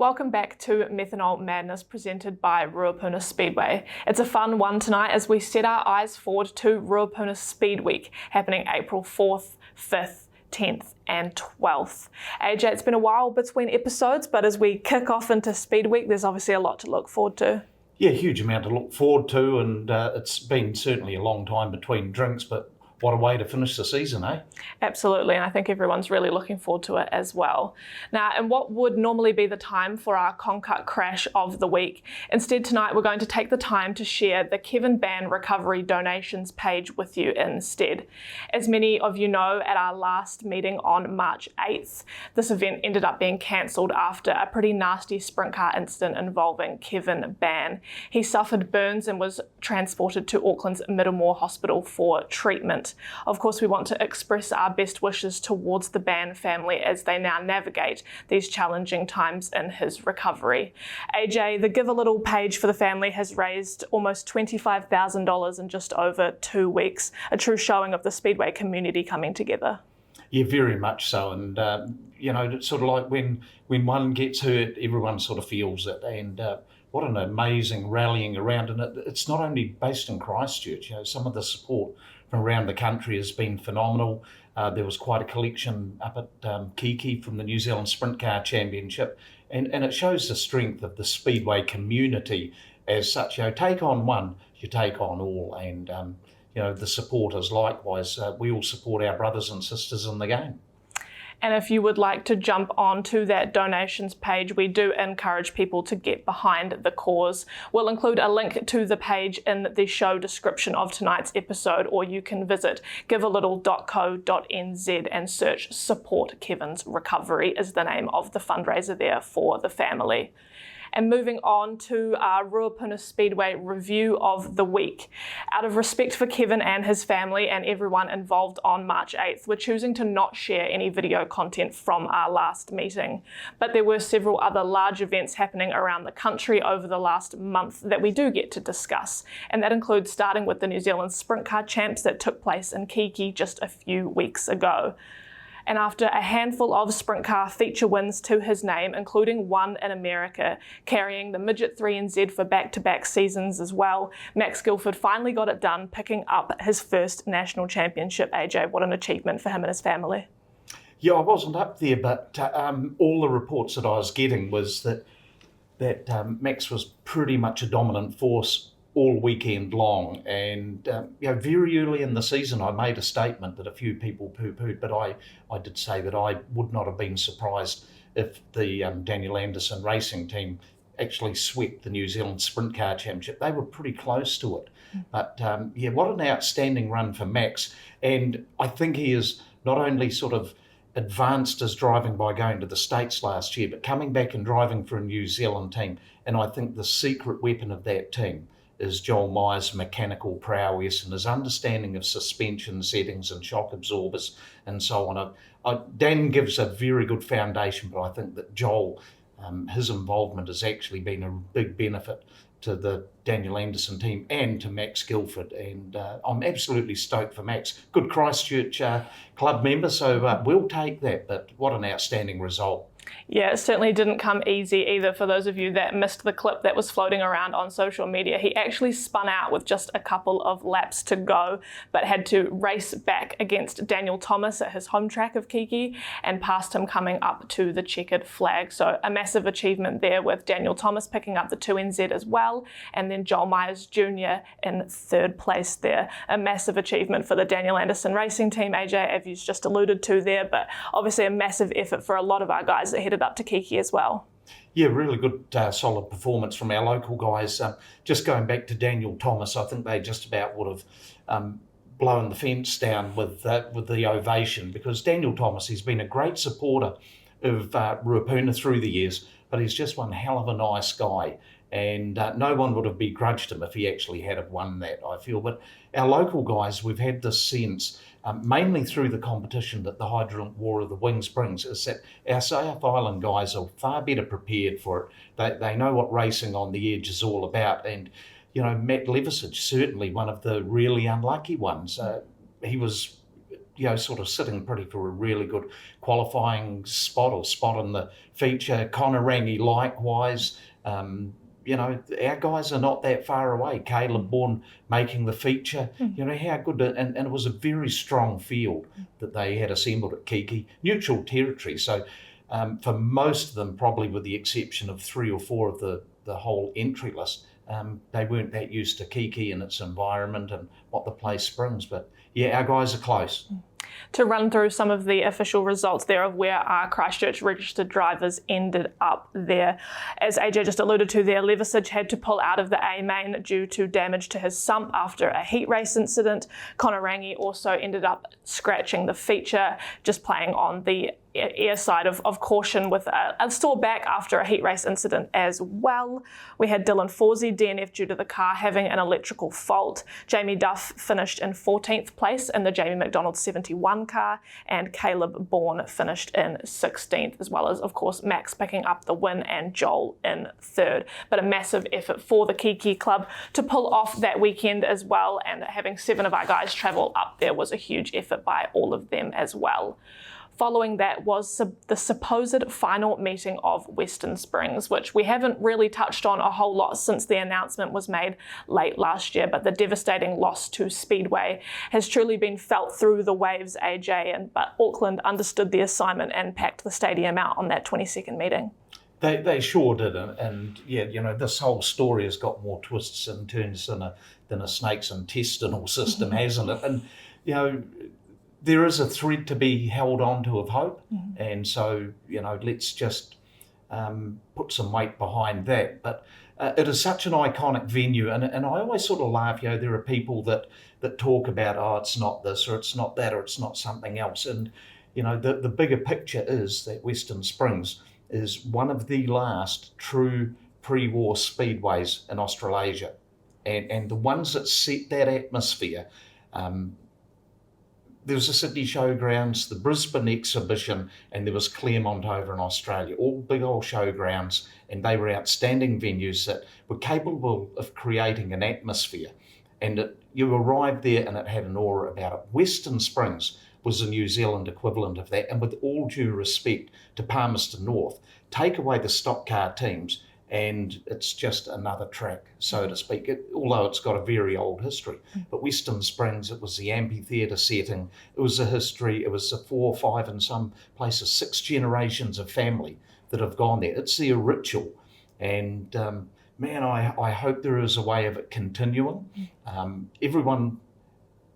Welcome back to Methanol Madness presented by Ruapuna Speedway. It's a fun one tonight as we set our eyes forward to Ruapuna Speed Week, happening April 4th, 5th, 10th and 12th. AJ, it's been a while between episodes, but as we kick off into Speed Week, there's obviously a lot to look forward to. Yeah, huge amount to look forward to, and it's been certainly a long time between drinks, but what a way to finish the season, eh? Absolutely, and I think everyone's really looking forward to it as well. Now, in what would normally be the time for our Concut crash of the week, instead tonight we're going to take the time to share the Kevin Ban Recovery Donations page with you instead. As many of you know, at our last meeting on March 8th, this event ended up being cancelled after a pretty nasty sprint car incident involving Kevin Ban. He suffered burns and was transported to Auckland's Middlemore Hospital for treatment. Of course, we want to express our best wishes towards the Ban family as they now navigate these challenging times in his recovery. AJ, the Give a Little page for the family has raised almost $25,000 in just over 2 weeks, a true showing of the Speedway community coming together. Yeah, very much so. And, it's sort of like when one gets hurt, everyone sort of feels it. And what an amazing rallying around. And it's not only based in Christchurch, some of the support from around the country has been phenomenal. There was quite a collection up at Kiki from the New Zealand Sprint Car Championship, and it shows the strength of the Speedway community as such. Take on one, you take on all, and the supporters likewise. We all support our brothers and sisters in the game. And if you would like to jump on to that donations page, we do encourage people to get behind the cause. We'll include a link to the page in the show description of tonight's episode, or you can visit givealittle.co.nz and search Support Kevin's Recovery is the name of the fundraiser there for the family. And moving on to our Ruapuna Speedway review of the week. Out of respect for Kevin and his family and everyone involved on March 8th, we're choosing to not share any video content from our last meeting. But there were several other large events happening around the country over the last month that we do get to discuss. And that includes starting with the New Zealand Sprint Car Champs that took place in Kiki just a few weeks ago. And after a handful of sprint car feature wins to his name, including one in America, carrying the Midget 3NZ for back-to-back seasons as well, Max Guilford finally got it done, picking up his first national championship. AJ, what an achievement for him and his family. Yeah, I wasn't up there, but all the reports that I was getting was that Max was pretty much a dominant force all weekend long, and very early in the season I made a statement that a few people poo-pooed, but I did say that I would not have been surprised if the Daniel Anderson racing team actually swept the New Zealand Sprint Car Championship. They were pretty close to it. But what an outstanding run for Max, and I think he is not only sort of advanced his driving by going to the States last year, but coming back and driving for a New Zealand team. And I think the secret weapon of that team is Joel Myers' mechanical prowess and his understanding of suspension settings and shock absorbers and so on. Dan gives a very good foundation, but I think that Joel, his involvement has actually been a big benefit to the Daniel Anderson team and to Max Guilford. And I'm absolutely stoked for Max. Good Christchurch club member, so we'll take that, but what an outstanding result. Yeah, it certainly didn't come easy either for those of you that missed the clip that was floating around on social media. He actually spun out with just a couple of laps to go, but had to race back against Daniel Thomas at his home track of Kiki and passed him coming up to the checkered flag. So a massive achievement there with Daniel Thomas picking up the 2NZ as well, and then Joel Myers Jr. in third place there. A massive achievement for the Daniel Anderson racing team, AJ, as you just alluded to there, but obviously a massive effort for a lot of our guys that headed up to Kiki as well. Yeah, really good, solid performance from our local guys. Just going back to Daniel Thomas, I think they just about would have blown the fence down with the ovation, because Daniel Thomas, he's been a great supporter of Ruapuna through the years, but he's just one hell of a nice guy. And no one would have begrudged him if he actually had have won that, I feel. But our local guys, we've had this sense, mainly through the competition that the Hydraulic War of the Wings brings, is that our South Island guys are far better prepared for it. They know what racing on the edge is all about. And, Matt Levisage, certainly one of the really unlucky ones. He was sort of sitting pretty for a really good qualifying spot in the feature. Conarangi likewise. Our guys are not that far away. Caleb Bourne making the feature. How good, and it was a very strong field that they had assembled at Kiki. Neutral territory, so for most of them, probably with the exception of 3 or 4 of the whole entry list, they weren't that used to Kiki and its environment and what the place brings. But yeah, our guys are close. To run through some of the official results there of where our Christchurch registered drivers ended up there. As AJ just alluded to there, Levisage had to pull out of the A main due to damage to his sump after a heat race incident. Conarangi also ended up scratching the feature, just playing on the air side of caution with a sore back after a heat race incident as well. We had Dylan Forsey DNF due to the car having an electrical fault. Jamie Duff finished in 14th place in the Jamie McDonald 71 car, and Caleb Bourne finished in 16th, as well as, of course, Max picking up the win and Joel in 3rd. But a massive effort for the Kiki Club to pull off that weekend as well, and having 7 of our guys travel up there was a huge effort by all of them as well. Following that was the supposed final meeting of Western Springs, which we haven't really touched on a whole lot since the announcement was made late last year, but the devastating loss to Speedway has truly been felt through the waves, AJ, but Auckland understood the assignment and packed the stadium out on that 22nd meeting. They sure did, and this whole story has got more twists and turns than a snake's intestinal system, hasn't it? And there is a thread to be held on to of hope, and so let's just put some weight behind that. But it is such an iconic venue, and I always sort of laugh. There are people that talk about, it's not this or it's not that or it's not something else, and the bigger picture is that Western Springs is one of the last true pre-war speedways in Australasia, and the ones that set that atmosphere. There was the Sydney Showgrounds, the Brisbane Exhibition, and there was Claremont over in Australia, all big old showgrounds, and they were outstanding venues that were capable of creating an atmosphere. And you arrived there and it had an aura about it. Western Springs was the New Zealand equivalent of that, and with all due respect to Palmerston North, take away the stock car teams, and it's just another track, so to speak, although it's got a very old history. But Western Springs, it was the amphitheatre setting, it was the history, it was the 4 or 5, in some places 6 generations of family that have gone there. It's their ritual, and man, I hope there is a way of it continuing. Everyone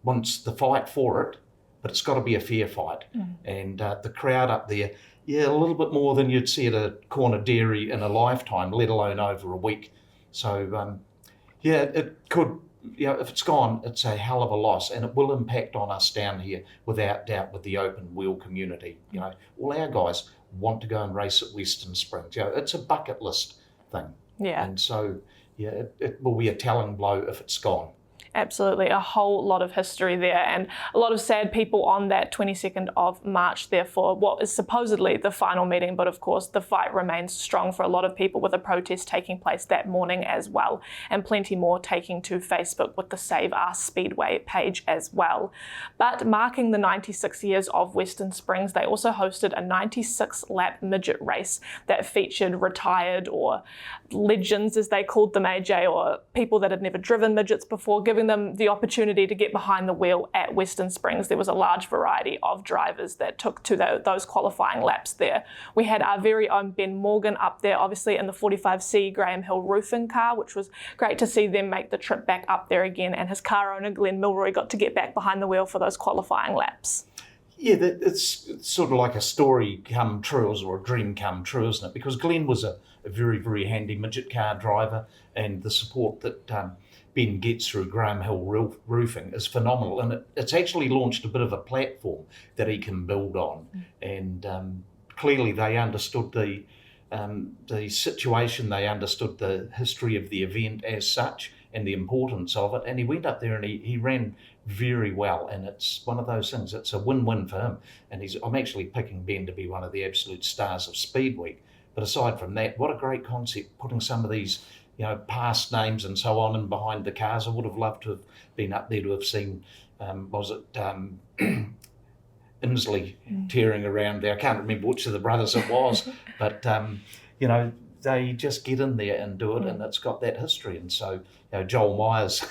wants the fight for it, but it's got to be a fair fight. And the crowd up there, a little bit more than you'd see at a corner dairy in a lifetime, let alone over a week. So, it could, if it's gone, it's a hell of a loss, and it will impact on us down here without doubt with the open wheel community. All our guys want to go and race at Western Springs. It's a bucket list thing. Yeah. And so, it will be a telling blow if it's gone. Absolutely, a whole lot of history there, and a lot of sad people on that 22nd of March there for what is supposedly the final meeting, but of course the fight remains strong for a lot of people, with a protest taking place that morning as well, and plenty more taking to Facebook with the Save Our Speedway page as well. But marking the 96 years of Western Springs, they also hosted a 96-lap midget race that featured retired or legends, as they called them, AJ, or people that had never driven midgets before, giving them the opportunity to get behind the wheel at Western Springs. There was a large variety of drivers that took to those qualifying laps there. We had our very own Ben Morgan up there, obviously in the 45C Graham Hill roofing car, which was great to see them make the trip back up there again, and his car owner Glenn Milroy got to get back behind the wheel for those qualifying laps. Yeah, it's sort of like a story come true, or a dream come true, isn't it? Because Glenn was a very, very handy midget car driver, and the support that Ben gets through Graham Hill roofing is phenomenal, and it's actually launched a bit of a platform that he can build on. And clearly they understood the situation, they understood the history of the event as such and the importance of it, and he went up there and he ran very well, and it's one of those things, it's a win-win for him. And I'm actually picking Ben to be one of the absolute stars of Speed Week. But aside from that, what a great concept, putting some of these past names and so on and behind the cars. I would have loved to have been up there to have seen, Inslee tearing around there. I can't remember which of the brothers it was, but you know, they just get in there and do it, and it's got that history. And so, you know, Joel Myers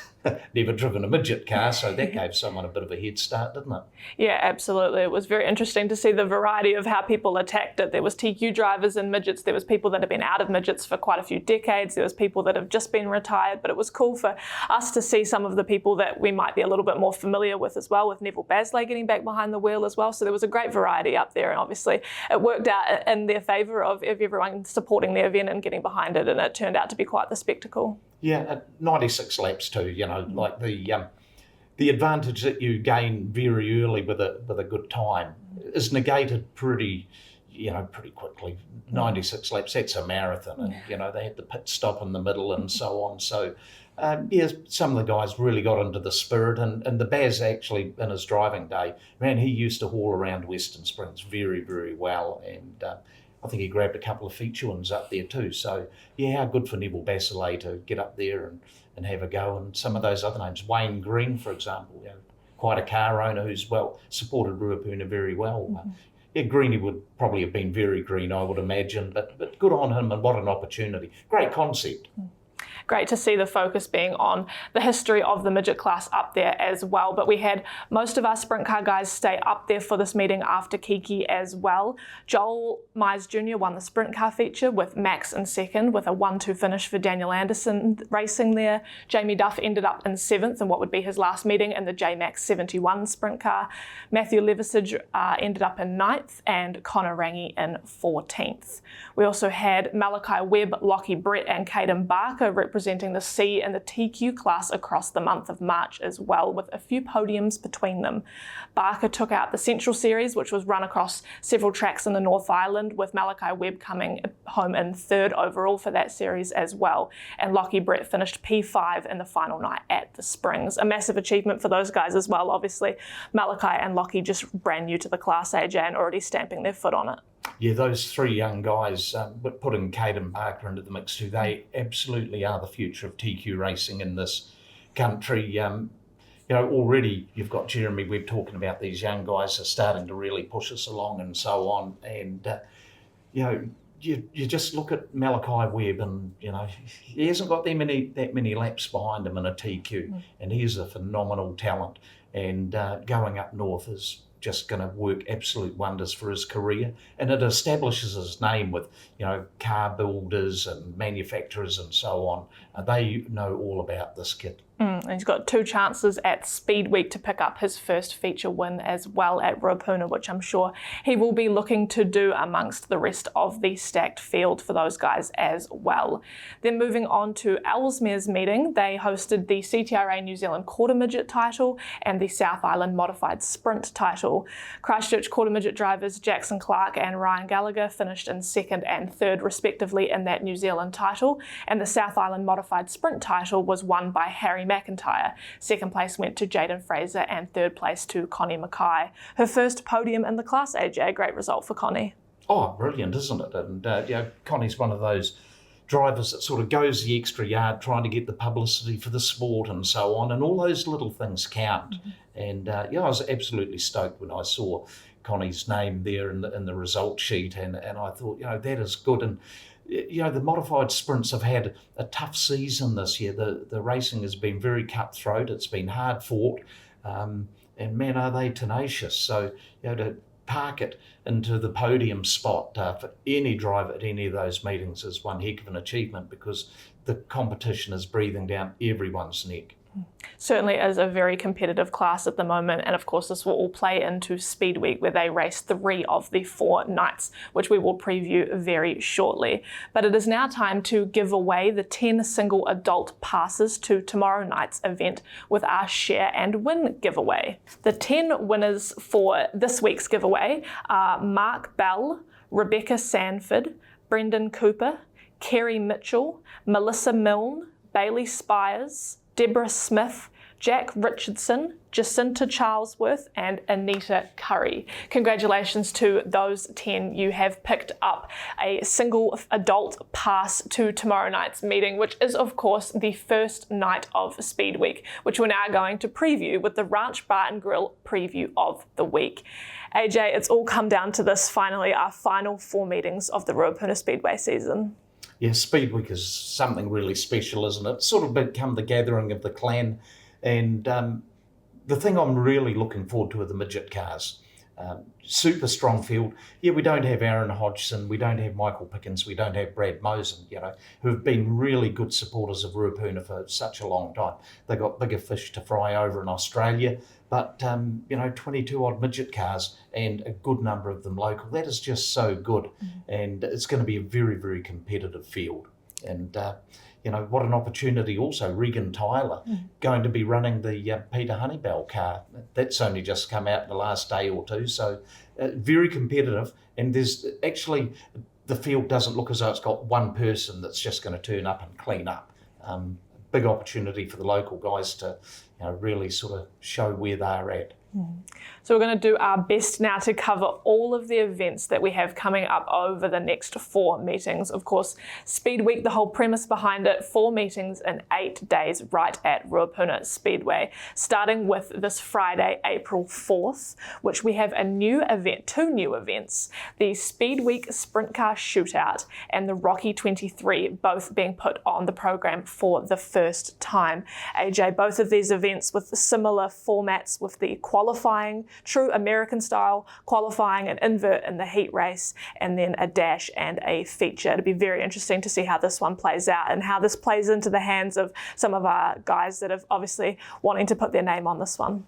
never driven a midget car, so that gave someone a bit of a head start, didn't it? Yeah, absolutely. It was very interesting to see the variety of how people attacked it. There was TQ drivers in midgets. There was people that have been out of midgets for quite a few decades. There was people that have just been retired. But it was cool for us to see some of the people that we might be a little bit more familiar with as well, with Neville Basley getting back behind the wheel as well. So there was a great variety up there. And obviously it worked out in their favour of everyone supporting the event and getting behind it. And it turned out to be quite the spectacle. Yeah, 96 laps too, you know, like the advantage that you gain very early with a good time is negated pretty quickly. 96 laps, that's a marathon, and you know, they had the pit stop in the middle and so on. So some of the guys really got into the spirit, and the Baz actually in his driving day, man, he used to haul around Western Springs very, very well, and I think he grabbed a couple of feature wins up there too. So yeah, how good for Neville Basley to get up there and have a go. And some of those other names, Wayne Green, for example, you know, quite a car owner who's supported Ruapuna very well. Yeah, Greenie would probably have been very green, I would imagine, but good on him, and what an opportunity. Great concept. Great to see the focus being on the history of the midget class up there as well. But we had most of our sprint car guys stay up there for this meeting after Kiki as well. Joel Myers Jr. won the sprint car feature with Max in second, with a 1-2 finish for Daniel Anderson racing there. Jamie Duff ended up in 7th in what would be his last meeting in the J-Max 71 sprint car. Matthew Levisage ended up in 9th, and Connor Rangi in 14th. We also had Malachi Webb, Lockie Brett and Caden Barker representing the C and the TQ class across the month of March as well, with a few podiums between them. Barker took out the Central Series, which was run across several tracks in the North Island, with Malachi Webb coming home in 3rd overall for that series as well. And Lockie Brett finished P5 in the final night at the Springs. A massive achievement for those guys as well. Obviously, Malachi and Lockie just brand new to the class, AJ, and already stamping their foot on it. Yeah, those 3 young guys, but putting Caden Barker into the mix too, they absolutely are the future of TQ racing in this country. You know, already you've got Jeremy Webb talking about these young guys are starting to really push us along and so on. And, you know, you just look at Malachi Webb, and, you know, he hasn't got that many laps behind him in a TQ, and he's a phenomenal talent. And going up north is just going to work absolute wonders for his career, and it establishes his name with, you know, car builders and manufacturers and so on. They know all about this kid. And he's got 2 chances at Speed Week to pick up his first feature win as well at Ruapuna, which I'm sure he will be looking to do amongst the rest of the stacked field for those guys as well. Then moving on to Elsmere's meeting, they hosted the CTRA New Zealand Quarter Midget title and the South Island Modified Sprint title. Christchurch Quarter Midget drivers Jackson Clark and Ryan Gallagher finished in 2nd and 3rd respectively in that New Zealand title, and the South Island Modified Sprint title was won by Harry McIntyre. 2nd place went to Jaden Fraser and 3rd place to Connie Mackay. Her first podium in the class, AJ. Great result for Connie. Oh, brilliant, isn't it? And you know, Connie's one of those drivers that sort of goes the extra yard trying to get the publicity for the sport and so on, and all those little things count. And yeah, I was absolutely stoked when I saw Connie's name there in the result sheet, and I thought, you know, that is good. And you know, the modified sprints have had a tough season this year. The racing has been very cutthroat. It's been hard fought, and man, are they tenacious. So, you know, to park it into the podium spot for any driver at any of those meetings is one heck of an achievement, because the competition is breathing down everyone's neck. Certainly is a very competitive class at the moment, and of course this will all play into Speed Week, where they race 3 of the 4 nights, which we will preview very shortly. But it is now time to give away the 10 single adult passes to tomorrow night's event with our Share and Win giveaway. The 10 winners for this week's giveaway are Mark Bell, Rebecca Sanford, Brendan Cooper, Kerry Mitchell, Melissa Milne, Bailey Spires, Deborah Smith, Jack Richardson, Jacinta Charlesworth and Anita Curry. Congratulations to those 10. You have picked up a single adult pass to tomorrow night's meeting, which is of course the first night of Speed Week, which we're now going to preview with the Ranch Bar and Grill preview of the week. AJ, it's all come down to this finally, our final 4 meetings of the Ruapuna Speedway season. Yeah, Speed Week is something really special, isn't it? It's sort of become the gathering of the clan, and the thing I'm really looking forward to are the midget cars. Super strong field. Yeah, we don't have Aaron Hodgson, we don't have Michael Pickens, we don't have Brad Mosen, who have been really good supporters of Ruapuna for such a long time. They've got bigger fish to fry over in Australia, but 22 odd midget cars and a good number of them local. That is just so good, and it's going to be a very, very competitive field. And what an opportunity also. Regan Tyler going to be running the Peter Honeybell car. That's only just come out in the last day or two. So very competitive. And there's actually, the field doesn't look as though it's got one person that's just going to turn up and clean up. Big opportunity for the local guys to really sort of show where they're at. So we're going to do our best now to cover all of the events that we have coming up over the next 4 meetings. Of course, Speed Week, the whole premise behind it, 4 meetings in 8 days right at Ruapuna Speedway, starting with this Friday, April 4th, which we have a new event, 2 new events, the Speed Week Sprint Car Shootout and the Rocky 23, both being put on the program for the first time. AJ, both of these events with similar formats, with the qualifying, true American style qualifying, an invert in the heat race, and then a dash and a feature. It'll be very interesting to see how this one plays out and how this plays into the hands of some of our guys that have obviously wanting to put their name on this one.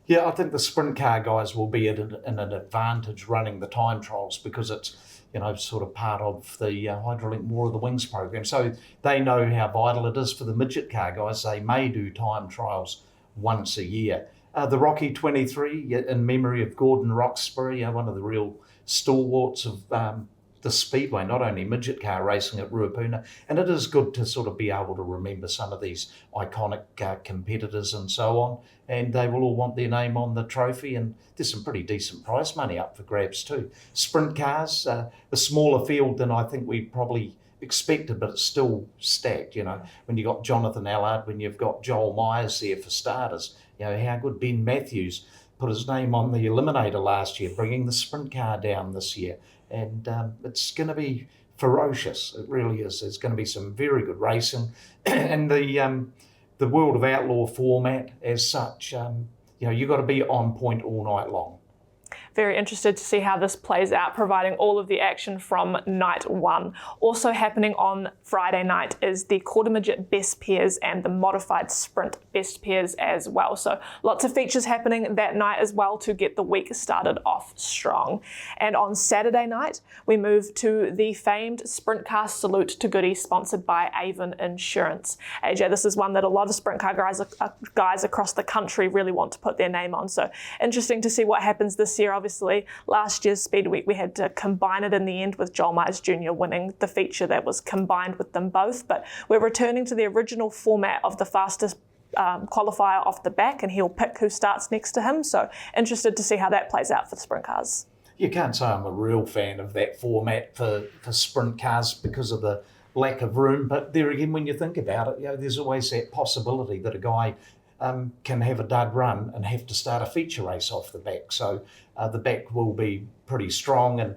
Yeah, I think the sprint car guys will be at an advantage running the time trials because it's sort of part of the Hydrolink War of the Wings program. So they know how vital it is for the midget car guys. They may do time trials once a year. The Rocky 23, in memory of Gordon Roxbury, one of the real stalwarts of the Speedway, not only midget car racing at Ruapuna. And it is good to sort of be able to remember some of these iconic competitors and so on. And they will all want their name on the trophy, and there's some pretty decent prize money up for grabs too. Sprint cars, a smaller field than I think we probably expected, but it's still stacked. When you've got Jonathan Allard, when you've got Joel Myers there for starters, how good Ben Matthews put his name on the Eliminator last year, bringing the sprint car down this year. And it's going to be ferocious. It really is. There's going to be some very good racing. And the World of Outlaw format as such, you've got to be on point all night long. Very interested to see how this plays out, providing all of the action from night 1. Also happening on Friday night is the quarter midget best pairs and the modified sprint best pairs as well. So lots of features happening that night as well to get the week started off strong. And on Saturday night, we move to the famed Sprint Car Salute to Goodies, sponsored by Avon Insurance. AJ, this is one that a lot of sprint car guys across the country really want to put their name on. So interesting to see what happens this year. Obviously, last year's Speed Week, we had to combine it in the end with Joel Myers Jr. winning the feature that was combined with them both. But we're returning to the original format of the fastest qualifier off the back, and he'll pick who starts next to him. So interested to see how that plays out for the sprint cars. You can't say I'm a real fan of that format for sprint cars because of the lack of room. But there again, when you think about it, there's always that possibility that a guy can have a dud run and have to start a feature race off the back. So the back will be pretty strong. And,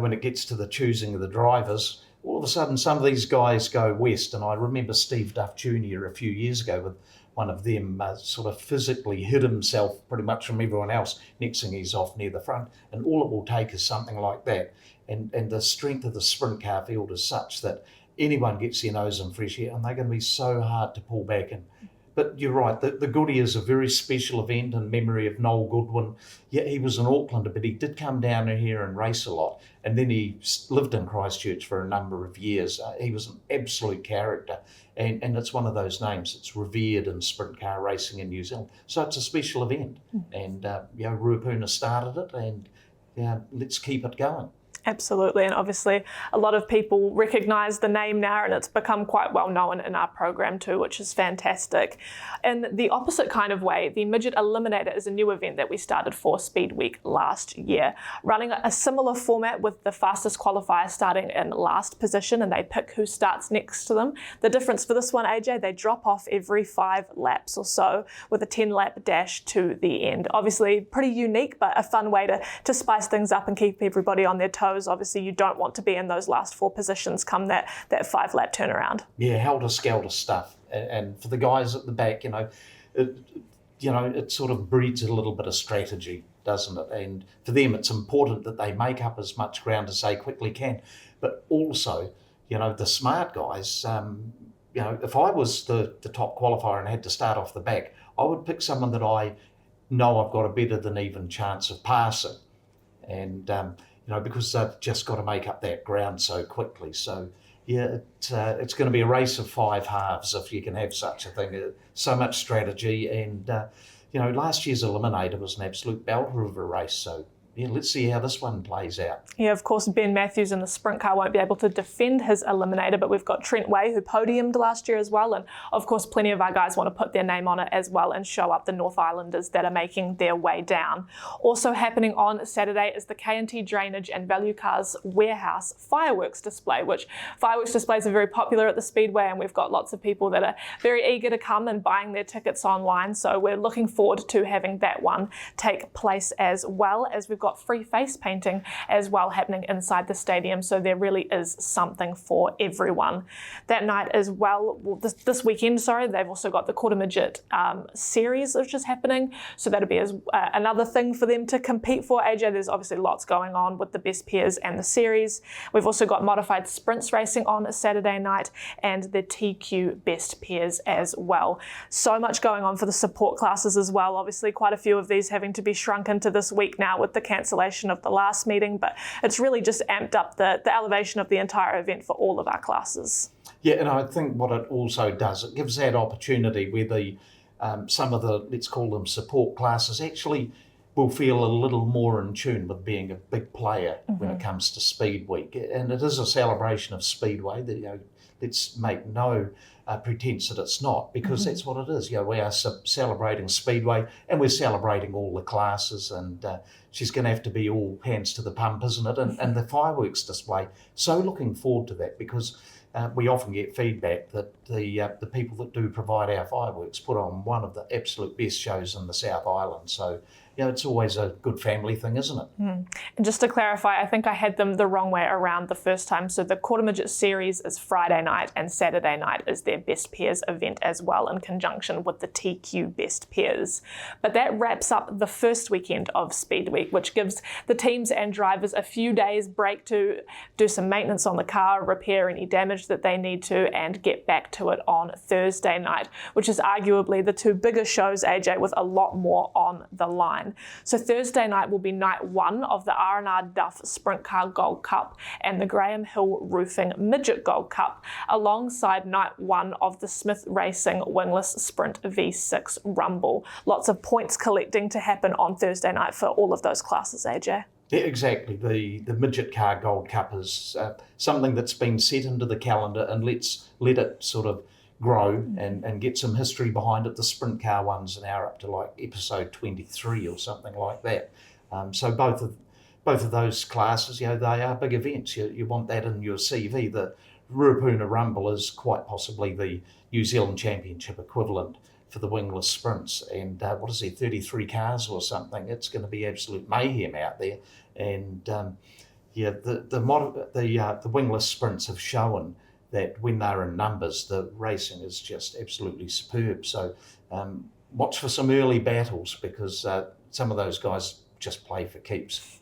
when it gets to the choosing of the drivers, all of a sudden some of these guys go west. And I remember Steve Duff Jr. a few years ago with one of them sort of physically hid himself pretty much from everyone else. Next thing he's off near the front. And all it will take is something like that. And the strength of the sprint car field is such that anyone gets their nose in fresh air, and they're going to be so hard to pull back in. But you're right, the Goodie is a very special event in memory of Noel Goodwin. Yeah, he was an Aucklander, but he did come down here and race a lot. And then he lived in Christchurch for a number of years. He was an absolute character. And it's one of those names that's revered in sprint car racing in New Zealand. So it's a special event. And, Ruapuna started it, and let's keep it going. Absolutely, and obviously a lot of people recognise the name now, and it's become quite well known in our program too, which is fantastic. In the opposite kind of way, the Midget Eliminator is a new event that we started for Speed Week last year, running a similar format with the fastest qualifier starting in last position, and they pick who starts next to them. The difference for this one, AJ, they drop off every 5 laps or so with a 10-lap dash to the end. Obviously pretty unique, but a fun way to spice things up and keep everybody on their toes. Obviously, you don't want to be in those last 4 positions come that 5-lap turnaround. Yeah, helter-skelter stuff. And for the guys at the back, it sort of breeds a little bit of strategy, doesn't it? And for them, it's important that they make up as much ground as they quickly can. But also, the smart guys, if I was the top qualifier and had to start off the back, I would pick someone that I know I've got a better than even chance of passing. And, because they've just got to make up that ground so quickly. So, yeah, it's going to be a race of 5 halves if you can have such a thing. So much strategy. And, last year's Eliminator was an absolute belter of a race. So, yeah, let's see how this one plays out. Yeah, of course, Ben Matthews in the sprint car won't be able to defend his Eliminator, but we've got Trent Way, who podiumed last year as well. And of course, plenty of our guys want to put their name on it as well and show up the North Islanders that are making their way down. Also happening on Saturday is the K&T Drainage and Value Cars Warehouse fireworks display, which fireworks displays are very popular at the Speedway, and we've got lots of people that are very eager to come and buying their tickets online. So we're looking forward to having that one take place, as well as we've got free face painting as well happening inside the stadium, so there really is something for everyone. That night as well, this weekend, they've also got the Quarter Midget series which is happening, so that'll be another thing for them to compete for. AJ, there's obviously lots going on with the best pairs and the series. We've also got modified sprints racing on Saturday night and the TQ best pairs as well. So much going on for the support classes as well. Obviously quite a few of these having to be shrunk into this week now with the cancellation of the last meeting, but it's really just amped up the elevation of the entire event for all of our classes. Yeah, and I think what it also does, it gives that opportunity where some of the, let's call them support classes, actually will feel a little more in tune with being a big player when it comes to Speed Week. And it is a celebration of Speedway. Let's make no pretense that it's not, because that's what it is. We are celebrating Speedway, and we're celebrating all the classes, and she's going to have to be all hands to the pump, isn't it? And the fireworks display. So looking forward to that, because we often get feedback that the people that do provide our fireworks put on one of the absolute best shows in the South Island. So, it's always a good family thing, isn't it? And just to clarify, I think I had them the wrong way around the first time. So the Quarter Midget series is Friday night, and Saturday night is their best pairs event as well, in conjunction with the TQ best pairs. But that wraps up the first weekend of Speed Week, which gives the teams and drivers a few days break to do some maintenance on the car, repair any damage that they need to, and get back to it on Thursday night, which is arguably the 2 biggest shows, AJ, with a lot more on the line. So Thursday night will be night 1 of the R&R Duff Sprint Car Gold Cup and the Graham Hill Roofing Midget Gold Cup, alongside night 1 of the Smith Racing Wingless Sprint V6 Rumble. Lots of points collecting to happen on Thursday night for all of those classes, AJ. Yeah, exactly. The Midget Car Gold Cup is something that's been set into the calendar, and let's let it sort of grow and get some history behind it. The sprint car ones are now up to like episode 23 or something like that. So both of those classes, they are big events. You want that in your CV. The Ruapuna Rumble is quite possibly the New Zealand Championship equivalent for the wingless sprints. And 33 cars or something? It's going to be absolute mayhem out there. And the wingless sprints have shown that when they're in numbers, the racing is just absolutely superb. So watch for some early battles, because some of those guys just play for keeps.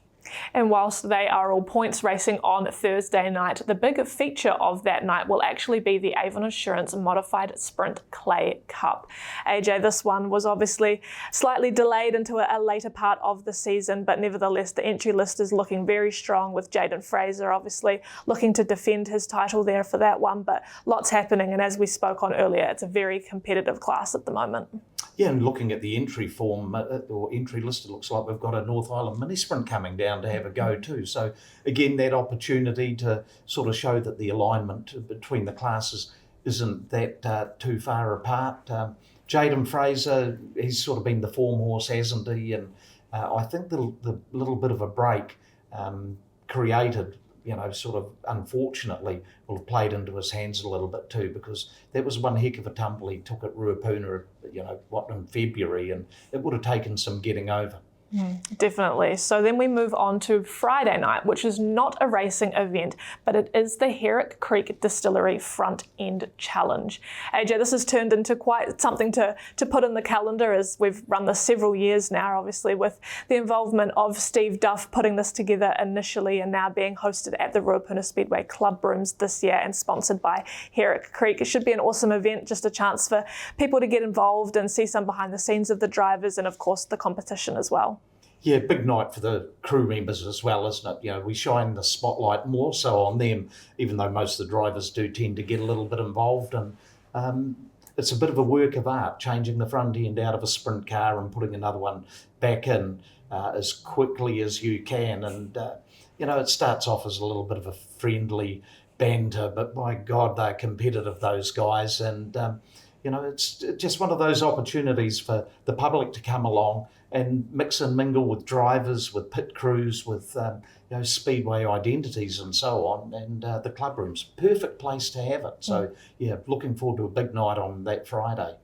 And whilst they are all points racing on Thursday night, the big feature of that night will actually be the Avon Assurance Modified Sprint Clay Cup. AJ, this one was obviously slightly delayed into a later part of the season, but nevertheless the entry list is looking very strong, with Jaden Fraser obviously looking to defend his title there for that one, but lots happening, and as we spoke on earlier, it's a very competitive class at the moment. Yeah, and looking at the entry form or entry list, it looks like we've got a North Island mini sprint coming down down to have a go too. So again, that opportunity to sort of show that the alignment between the classes isn't that too far apart. Jaden Fraser, he's sort of been the form horse, hasn't he? And I think the little bit of a break created, sort of unfortunately will have played into his hands a little bit too, because that was one heck of a tumble he took at Ruapuna, in February, and it would have taken some getting over. Definitely. So then we move on to Friday night, which is not a racing event, but it is the Herrick Creek Distillery Front End Challenge. AJ, this has turned into quite something to put in the calendar, as we've run this several years now, obviously with the involvement of Steve Duff putting this together initially and now being hosted at the Ruapuna Speedway Club Rooms this year and sponsored by Herrick Creek. It should be an awesome event, just a chance for people to get involved and see some behind the scenes of the drivers and of course the competition as well. Yeah, big night for the crew members as well, isn't it? We shine the spotlight more so on them, even though most of the drivers do tend to get a little bit involved. And it's a bit of a work of art, changing the front end out of a sprint car and putting another one back in as quickly as you can. And, it starts off as a little bit of a friendly banter, but by God, they're competitive, those guys. And, it's just one of those opportunities for the public to come along and mix and mingle with drivers, with pit crews, with speedway identities and so on. And the club room's perfect place to have it. So looking forward to a big night on that Friday.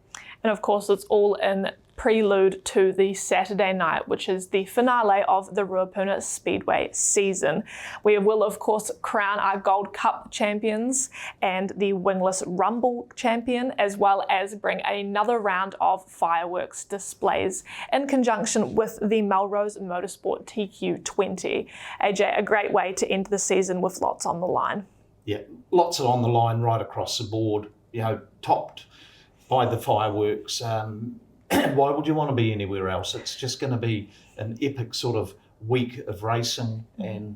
And of course, it's all in prelude to the Saturday night, which is the finale of the Ruapuna Speedway season. We will, of course, crown our Gold Cup champions and the Wingless Rumble champion, as well as bring another round of fireworks displays in conjunction with the Melrose Motorsport TQ20. AJ, a great way to end the season with lots on the line. Yeah, lots on the line right across the board, topped by the fireworks. Why would you want to be anywhere else? It's just going to be an epic sort of week of racing, and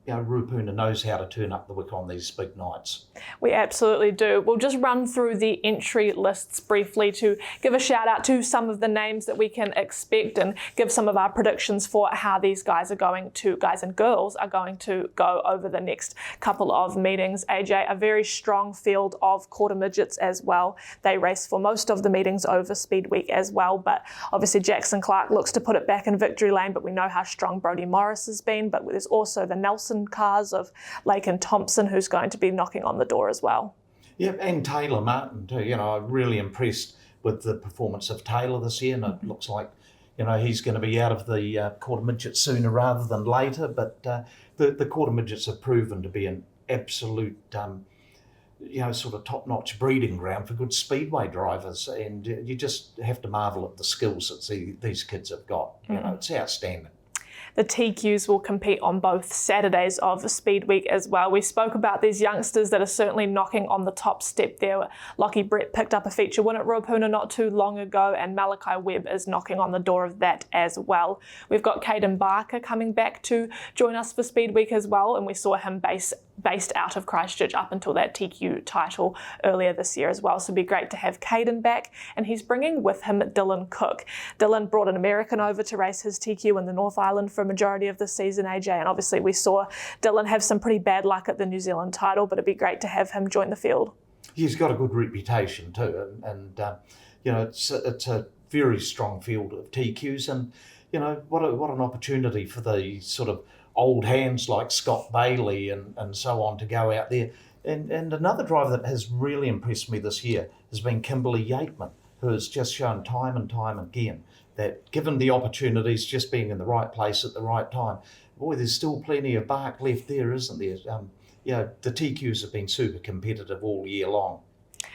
Ruapuna knows how to turn up the wick on these big nights. We absolutely do. We'll just run through the entry lists briefly to give a shout out to some of the names that we can expect and give some of our predictions for how these guys and girls are going to go over the next couple of meetings. AJ, a very strong field of quarter midgets as well. They race for most of the meetings over Speed Week as well, but obviously Jackson Clark looks to put it back in victory lane, but we know how strong Brodie Morris has been, but there's also the Nelson cars of Lake and Thompson who's going to be knocking on the door as well. Yeah, and Taylor Martin too. I'm really impressed with the performance of Taylor this year, and it looks like he's going to be out of the quarter midget sooner rather than later, but the quarter midgets have proven to be an absolute sort of top-notch breeding ground for good speedway drivers, and you just have to marvel at the skills that these kids have got. It's outstanding. The TQs will compete on both Saturdays of Speed Week as well. We spoke about these youngsters that are certainly knocking on the top step there. Lockie Brett picked up a feature win at Ruapuna not too long ago, and Malachi Webb is knocking on the door of that as well. We've got Caden Barker coming back to join us for Speed Week as well, and we saw him based out of Christchurch up until that TQ title earlier this year as well. So it'd be great to have Caden back, and he's bringing with him Dylan Cook. Dylan brought an American over to race his TQ in the North Island for a majority of the season, AJ, and obviously we saw Dylan have some pretty bad luck at the New Zealand title, but it'd be great to have him join the field. He's got a good reputation too, and it's a very strong field of TQs, and what an opportunity for the sort of old hands like Scott Bailey and so on to go out there. And another driver that has really impressed me this year has been Kimberly Yateman, who has just shown time and time again that given the opportunities, just being in the right place at the right time, boy, there's still plenty of bark left there, isn't there? The TQs have been super competitive all year long.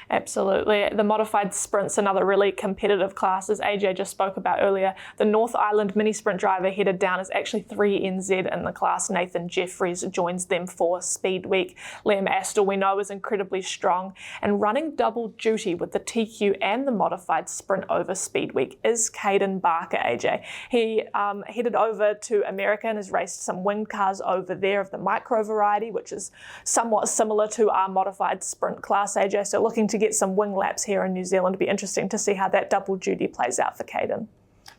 Absolutely. The modified sprint's another really competitive class, as AJ just spoke about earlier. The North Island mini sprint driver headed down is actually 3NZ in the class. Nathan Jeffries joins them for Speed Week. Liam Astle, we know, is incredibly strong, and running double duty with the TQ and the modified sprint over Speed Week is Caden Barker, AJ. He headed over to America and has raced some winged cars over there of the micro variety, which is somewhat similar to our modified sprint class, AJ. So looking to get some wing laps here in New Zealand. It'd be interesting to see how that double duty plays out for Caden.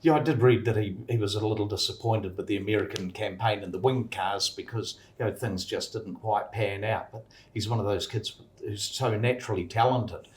Yeah, I did read that he was a little disappointed with the American campaign in the wing cars because things just didn't quite pan out. But he's one of those kids who's so naturally talented.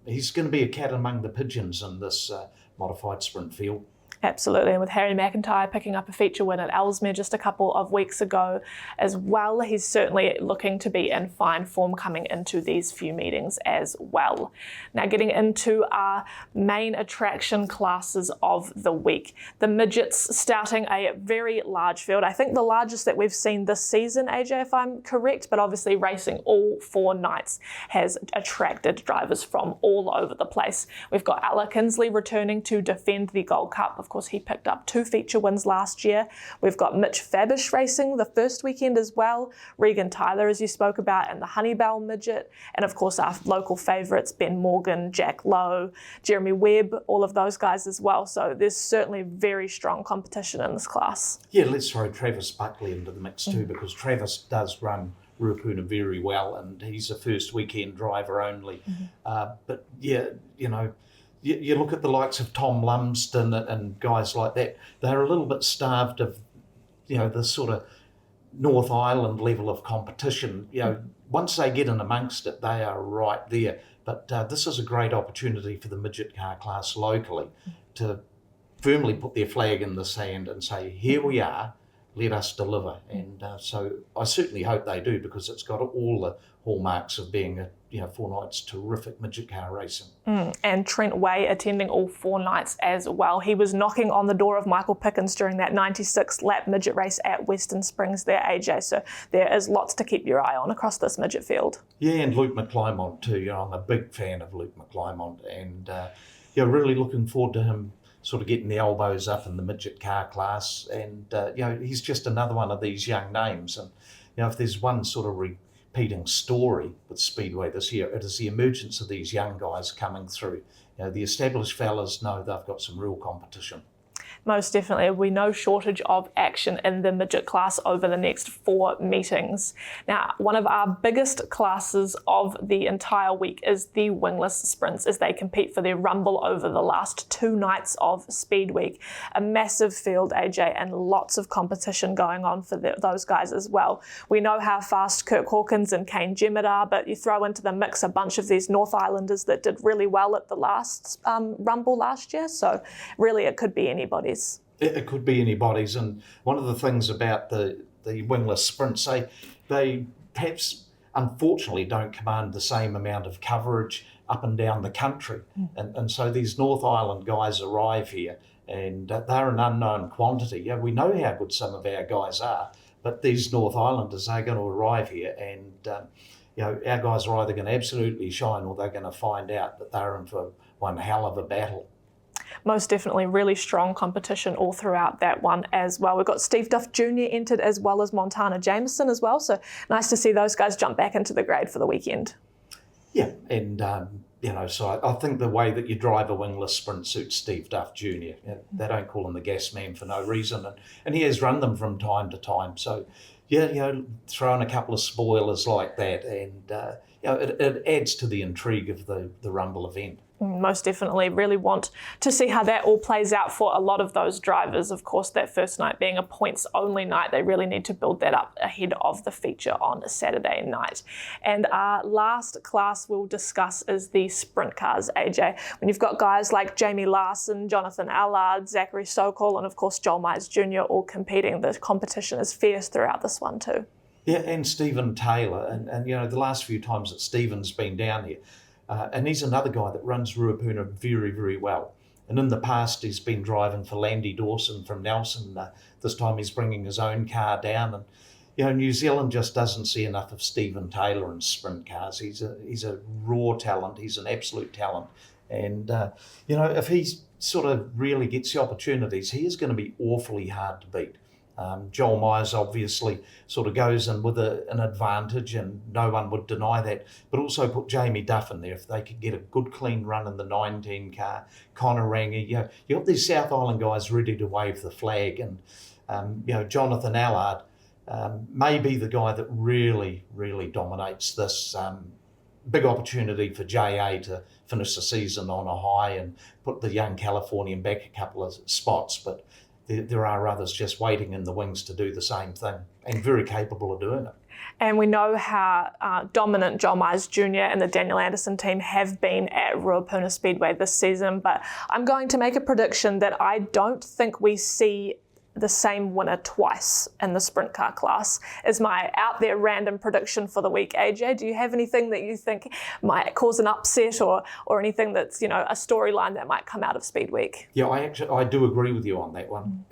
He's going to be a cat among the pigeons in this modified sprint field. Absolutely, and with Harry McIntyre picking up a feature win at Elsmere just a couple of weeks ago as well, he's certainly looking to be in fine form coming into these few meetings as well. Now getting into our main attraction classes of the week. The midgets starting a very large field. I think the largest that we've seen this season, AJ, if I'm correct, but obviously racing all 4 nights has attracted drivers from all over the place. We've got Ella Kinsley returning to defend the Gold Cup. Of course, he picked up 2 feature wins last year. We've got Mitch Fabish racing the first weekend as well. Regan Tyler, as you spoke about, and the Honeybell midget. And of course, our local favourites, Ben Morgan, Jack Lowe, Jeremy Webb, all of those guys as well. So there's certainly very strong competition in this class. Yeah, let's throw Travis Buckley into the mix too, because Travis does run Ruapuna very well, and he's a first weekend driver only. But yeah, you look at the likes of Tom Lumsden and guys like that, they're a little bit starved of, the sort of North Island level of competition. Once they get in amongst it, they are right there. But this is a great opportunity for the midget car class locally to firmly put their flag in the sand and say, here we are, let us deliver. And so I certainly hope they do, because it's got all the hallmarks of being a 4 nights terrific midget car racing. And Trent Way attending all 4 nights as well. He was knocking on the door of Michael Pickens during that 96 lap midget race at Western Springs there, AJ. So there is lots to keep your eye on across this midget field. Yeah, and Luke McClymont too. I'm a big fan of Luke McClymont, and really looking forward to him sort of getting the elbows up in the midget car class. And he's just another one of these young names. And if there's one sort of repeating story with Speedway this year, it is the emergence of these young guys coming through. The established fellas know they've got some real competition. Most definitely. There'll be no shortage of action in the midget class over the next 4 meetings. Now, one of our biggest classes of the entire week is the wingless sprints as they compete for their rumble over the last 2 nights of Speed Week. A massive field, AJ, and lots of competition going on for those guys as well. We know how fast Kirk Hawkins and Kane Jemmett are, but you throw into the mix a bunch of these North Islanders that did really well at the last rumble last year. So really it could be anybody's. It could be anybody's, and one of the things about the wingless sprints, they perhaps unfortunately don't command the same amount of coverage up and down the country. And so these North Island guys arrive here, and they're an unknown quantity. We know how good some of our guys are, but these North Islanders are going to arrive here, and our guys are either going to absolutely shine, or they're going to find out that they're in for one hell of a battle. Most definitely really strong competition all throughout that one as well. We've got Steve Duff Jr. entered, as well as Montana Jameson as well. So nice to see those guys jump back into the grade for the weekend. Yeah, and so I think the way that you drive a wingless sprint suits Steve Duff Jr. They don't call him the gas man for no reason, and he has run them from time to time. So throw in a couple of spoilers like that, and it adds to the intrigue of the rumble event. Most definitely. Really want to see how that all plays out for a lot of those drivers. Of course, that first night being a points only night, they really need to build that up ahead of the feature on a Saturday night. And our last class we'll discuss is the sprint cars, AJ. When you've got guys like Jamie Larson, Jonathan Allard, Zachary Sokol, and of course Joel Myers Jr. all competing, the competition is fierce throughout this one too. Yeah, and Stephen Taylor, and the last few times that Stephen's been down here, and he's another guy that runs Ruapuna very, very well. And in the past, he's been driving for Landy Dawson from Nelson. This time he's bringing his own car down. And, New Zealand just doesn't see enough of Stephen Taylor in sprint cars. He's a raw talent. He's an absolute talent. And, if he sort of really gets the opportunities, he is going to be awfully hard to beat. Joel Myers obviously sort of goes in with an advantage, and no one would deny that, but also put Jamie Duff in there if they could get a good clean run in the 19 car. Connor Ranger, you got these South Island guys ready to wave the flag, and Jonathan Allard may be the guy that really, really dominates this big opportunity for JA to finish the season on a high and put the young Californian back a couple of spots, but there are others just waiting in the wings to do the same thing and very capable of doing it. And we know how dominant John Myers Jr. and the Daniel Anderson team have been at Ruapuna Speedway this season, but I'm going to make a prediction that I don't think we see the same winner twice in the sprint car class is my out there random prediction for the week. AJ, do you have anything that you think might cause an upset or anything that's, a storyline that might come out of Speed Week? Yeah, I do agree with you on that one.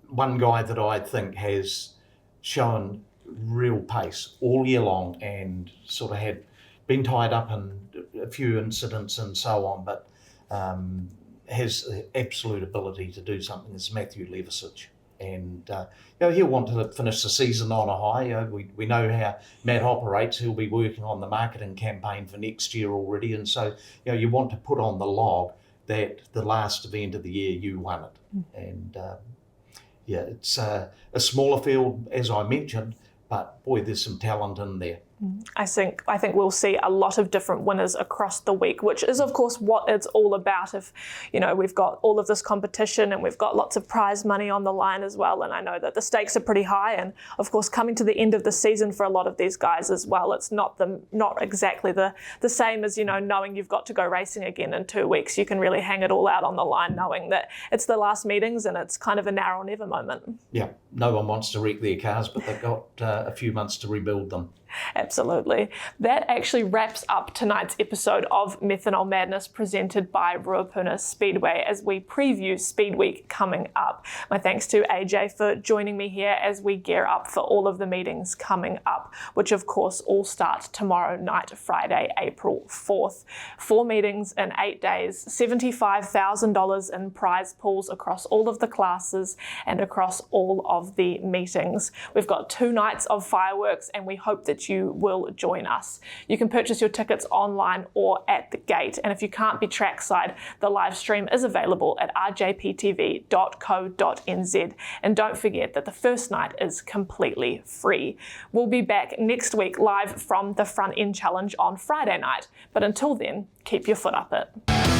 One guy that I think has shown real pace all year long and sort of had been tied up in a few incidents and so on, but has the absolute ability to do something is Matthew Levisage. And he'll want to finish the season on a high. We know how Matt operates. He'll be working on the marketing campaign for next year already. And so, you want to put on the log that the last event of the year you won it. And it's a smaller field, as I mentioned, but boy, there's some talent in there. I think we'll see a lot of different winners across the week, which is of course what it's all about. If we've got all of this competition and we've got lots of prize money on the line as well, and I know that the stakes are pretty high, and of course coming to the end of the season for a lot of these guys as well, it's not exactly the same as knowing you've got to go racing again in 2 weeks. You can really hang it all out on the line knowing that it's the last meetings and it's kind of a now or never moment. Yeah, no one wants to wreck their cars, but they've got a few months to rebuild them. Absolutely. That actually wraps up tonight's episode of Methanol Madness presented by Ruapuna Speedway as we preview Speed Week coming up. My thanks to AJ for joining me here as we gear up for all of the meetings coming up, which of course all start tomorrow night, Friday, April 4th. 4 meetings in 8 days, $75,000 in prize pools across all of the classes and across all of the meetings. We've got 2 nights of fireworks and we hope that you will join us. You can purchase your tickets online or at the gate, and if you can't be trackside, the live stream is available at rjptv.co.nz. And don't forget that the first night is completely free. We'll be back next week live from the Front End Challenge on Friday night, but until then, keep your foot up it.